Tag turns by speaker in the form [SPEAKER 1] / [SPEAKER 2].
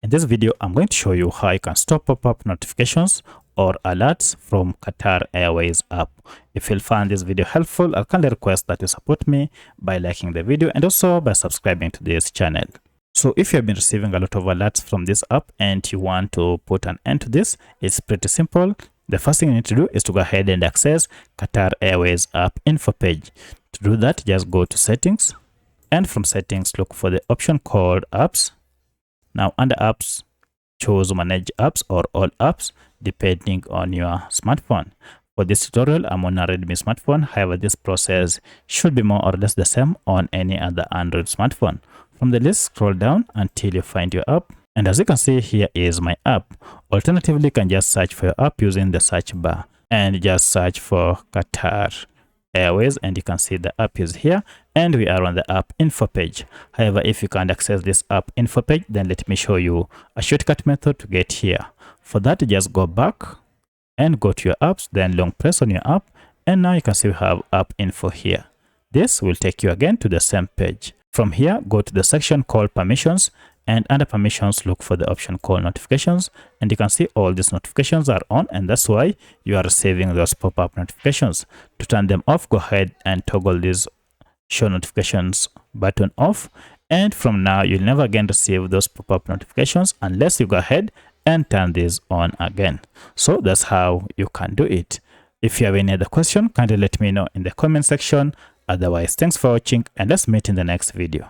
[SPEAKER 1] In this video, I'm going to show you how you can stop pop-up notifications or alerts from Qatar Airways app. If you'll find this video helpful, I'll kindly request that you support me by liking the video and also by subscribing to this channel. So if you have been receiving a lot of alerts from this app and you want to put an end to this, it's pretty simple. The first thing you need to do is to go ahead and access Qatar Airways app info page. To do that, just go to settings, and from settings, look for the option called apps. Now under apps, choose manage apps or all apps depending on your smartphone. For this tutorial, I'm on a Redmi smartphone. However, this process should be more or less the same on any other Android smartphone. From the list, scroll down until you find your app. And as you can see, here is my app. Alternatively, you can just search for your app using the search bar and just search for Qatar Airways, and you can see the app is here and we are on the app info page. However, if you can't access this app info page, then let me show you a shortcut method to get here. For that, just go back and go to your apps, then long press on your app, and now you can see we have app info here. This will take you again to the same page. From here, go to the section called permissions, and under permissions, look for the option called notifications, and you can see all these notifications are on, and that's why you are receiving those pop-up notifications. To turn them off, go ahead and toggle this show notifications button off, and from now you'll never again receive those pop-up notifications unless you go ahead and turn these on again. So that's how you can do it. If you have any other question, kindly let me know in the comment section. Otherwise, thanks for watching, and let's meet in the next video.